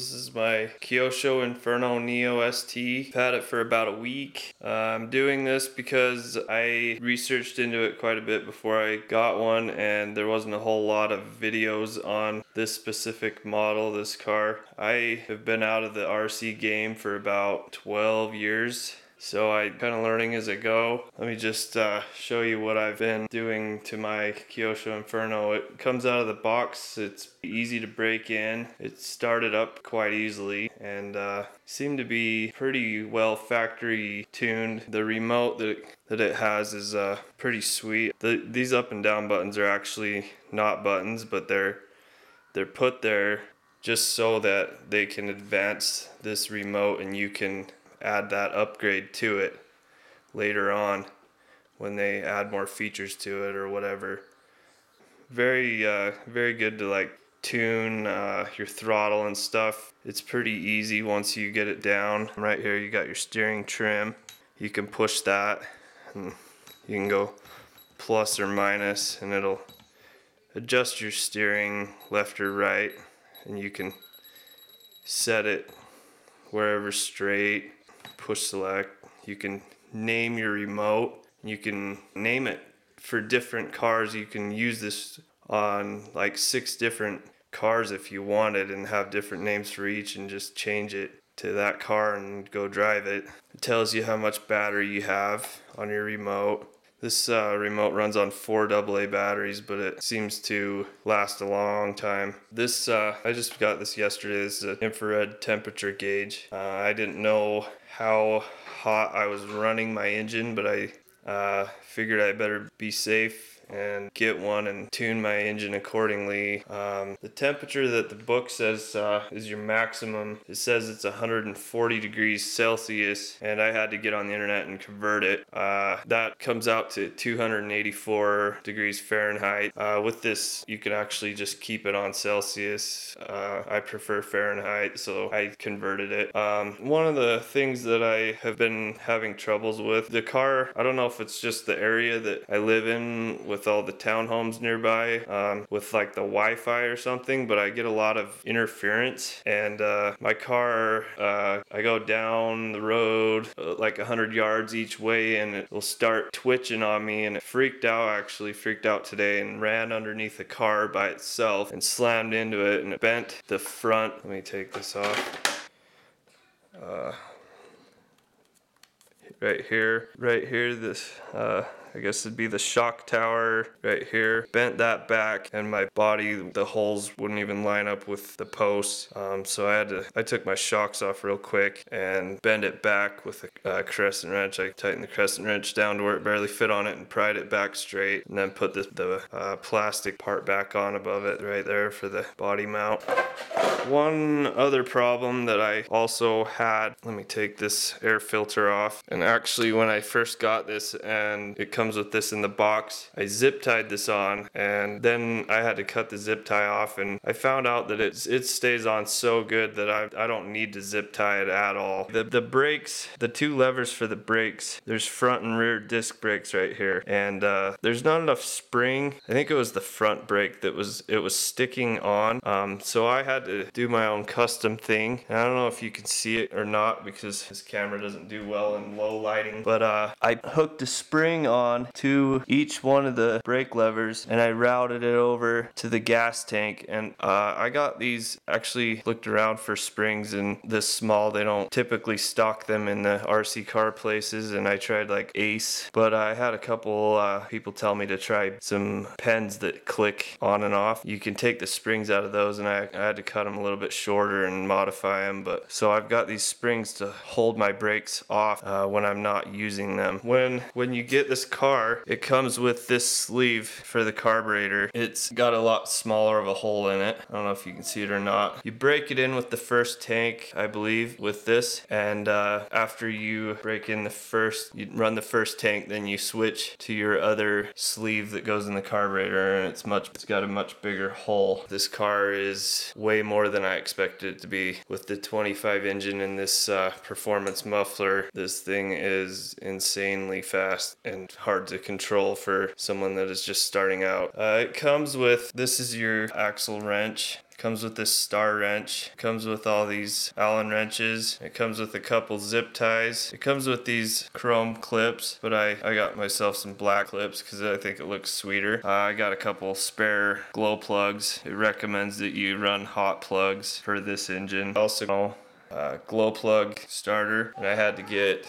This is my Kyosho Inferno Neo ST. I've had it for about a week. I'm doing this because I researched into it quite a bit before I got one, and there wasn't a whole lot of videos on this specific model, this car. I have been out of the RC game for about 12 years. So I'm kind of learning as I go. Let me just show you what I've been doing to my Kyosho Inferno. It comes out of the box. It's easy to break in. It started up quite easily and seemed to be pretty well factory tuned. The remote that it has is pretty sweet. These up and down buttons are actually not buttons, but they're put there just so that they can advance this remote and you can add that upgrade to it later on when they add more features to it or whatever. Very good to like tune your throttle and stuff. It's pretty easy once you get it down. Right here you got your steering trim. You can push that and you can go plus or minus and it'll adjust your steering left or right, and you can set it wherever straight. Push select. You can name your remote. You can name it for different cars. You can use this on like 6 different cars if you wanted and have different names for each and just change it to that car and go drive it. It tells you how much battery you have on your remote. This remote runs on 4 AA batteries, but it seems to last a long time. This, I just got this yesterday. This is an infrared temperature gauge. I didn't know how hot I was running my engine, but I figured I better be safe and get one and tune my engine accordingly. The temperature that the book says is your maximum. It says it's 140 degrees Celsius, and I had to get on the internet and convert it. That comes out to 284 degrees Fahrenheit. With this, you can actually just keep it on Celsius. I prefer Fahrenheit, so I converted it. One of the things that I have been having troubles with, the car, I don't know if it's just the area that I live in with all the townhomes nearby, with like the Wi-Fi or something, but I get a lot of interference, and my car, I go down the road like 100 yards each way and it will start twitching on me, and it freaked out today and ran underneath the car by itself and slammed into it, and it bent the front. Let me take this off. Right here, this I guess it'd be the shock tower right here. Bent that back, and my body, the holes wouldn't even line up with the posts. So I took my shocks off real quick and bent it back with a crescent wrench. I tightened the crescent wrench down to where it barely fit on it and pried it back straight, and then put the plastic part back on above it right there for the body mount. One other problem that I also had, let me take this air filter off. And actually when I first got this and it comes with this in the box, I zip tied this on, and then I had to cut the zip tie off, and I found out that it stays on so good that I don't need to zip tie it at all. The brakes, the 2 levers for the brakes, there's front and rear disc brakes right here, and there's not enough spring. I think it was the front brake that was sticking on, so I had to do my own custom thing. And I don't know if you can see it or not because this camera doesn't do well in low lighting, but I hooked a spring on to each one of the brake levers, and I routed it over to the gas tank. And I got these, actually looked around for springs in this small. They don't typically stock them in the RC car places, and I tried like Ace, but I had a couple people tell me to try some pens that click on and off. You can take the springs out of those, and I had to cut them a little bit shorter and modify them. But so I've got these springs to hold my brakes off when I'm not using them. When you get this car, it comes with this sleeve for the carburetor. It's got a lot smaller of a hole in it. I don't know if you can see it or not. You break it in with the first tank, I believe, with this, and after you break in you run the first tank, then you switch to your other sleeve that goes in the carburetor, and it's got a much bigger hole. This car is way more than I expected it to be. With the 25 engine and this performance muffler, this thing is insanely fast and hard to control for someone that is just starting out. It comes with, this is your axle wrench. Comes with this star wrench. Comes with all these Allen wrenches. It comes with a couple zip ties. It comes with these chrome clips, but I got myself some black clips because I think it looks sweeter. I got a couple spare glow plugs. It recommends that you run hot plugs for this engine. Also, glow plug starter, and I had to get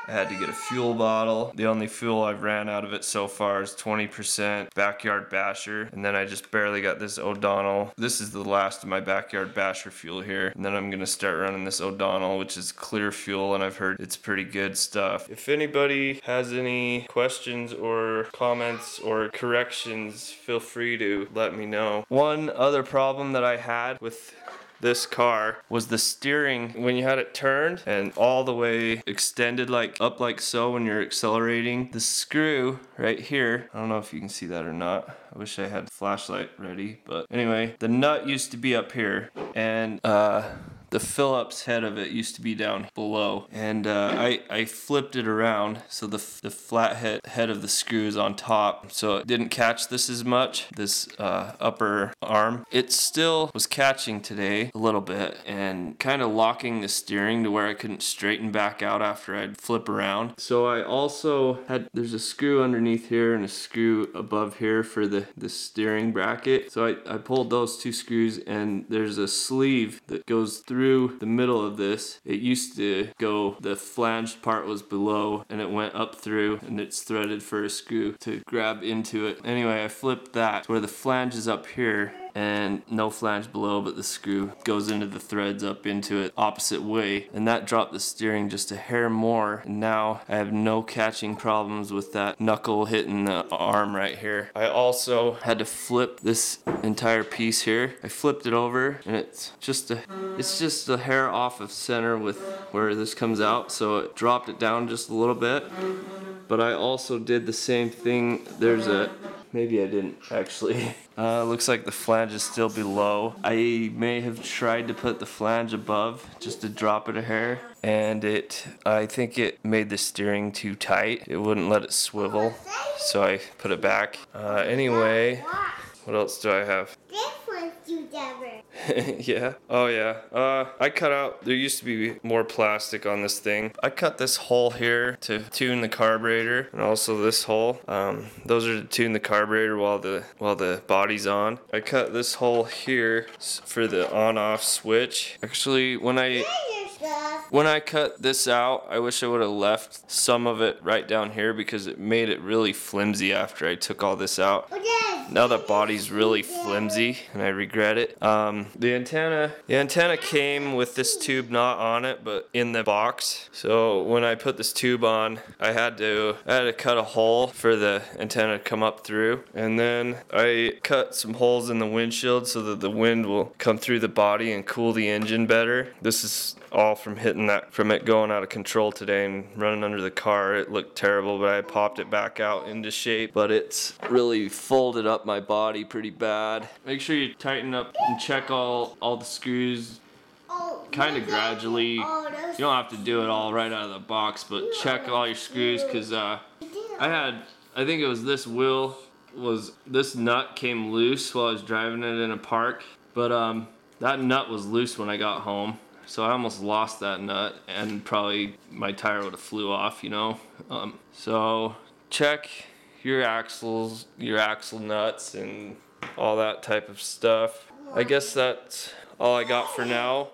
a fuel bottle. The only fuel I've ran out of it so far is 20% Backyard Basher, and then I just barely got this O'Donnell. This is the last of my Backyard Basher fuel here, and then I'm gonna start running this O'Donnell, which is clear fuel, and I've heard it's pretty good stuff. If anybody has any questions or comments or corrections, feel free to let me know. One other problem that I had with this car was the steering. When you had it turned and all the way extended like up like so when you're accelerating, the screw right here, I don't know if you can see that or not. I wish I had a flashlight ready, but anyway, the nut used to be up here, and the Phillips head of it used to be down below, and I flipped it around so the flat head of the screw is on top, so it didn't catch this as much, this upper arm. It still was catching today a little bit and kind of locking the steering to where I couldn't straighten back out after I'd flip around. So I also had, there's a screw underneath here and a screw above here for the steering bracket. So I pulled those two screws, and there's a sleeve that goes through the middle of this. It used to go, the flanged part was below and it went up through, and it's threaded for a screw to grab into it. Anyway, I flipped that to where the flange is up here and no flange below, but the screw goes into the threads up into it opposite way, and that dropped the steering just a hair more, and now I have no catching problems with that knuckle hitting the arm right here. I also had to flip this entire piece here. I flipped it over, and it's just a hair off of center with where this comes out, so it dropped it down just a little bit. But I also did the same thing. There's a, maybe I didn't actually. Looks like the flange is still below. I may have tried to put the flange above just to drop it a hair, and I think it made the steering too tight. It wouldn't let it swivel, so I put it back. Anyway, what else do I have? Yeah. Oh yeah. I cut out, there used to be more plastic on this thing. I cut this hole here to tune the carburetor, and also this hole. Those are to tune the carburetor while the body's on. I cut this hole here for the on-off switch. Actually, when I cut this out, I wish I would have left some of it right down here because it made it really flimsy after I took all this out. Now the body's really flimsy and I regret it. The antenna came with this tube not on it but in the box. So when I put this tube on, I had to cut a hole for the antenna to come up through, and then I cut some holes in the windshield so that the wind will come through the body and cool the engine better. This is all from it going out of control today and running under the car. It looked terrible, but I popped it back out into shape, but it's really folded up my body pretty bad. Make sure you tighten up and check all the screws kind of gradually. You don't have to do it all right out of the box, but check all your screws, because I think it was this this nut came loose while I was driving it in a park, but that nut was loose when I got home. So I almost lost that nut, and probably my tire would have flew off, you know. So check your axle nuts and all that type of stuff. I guess that's all I got for now.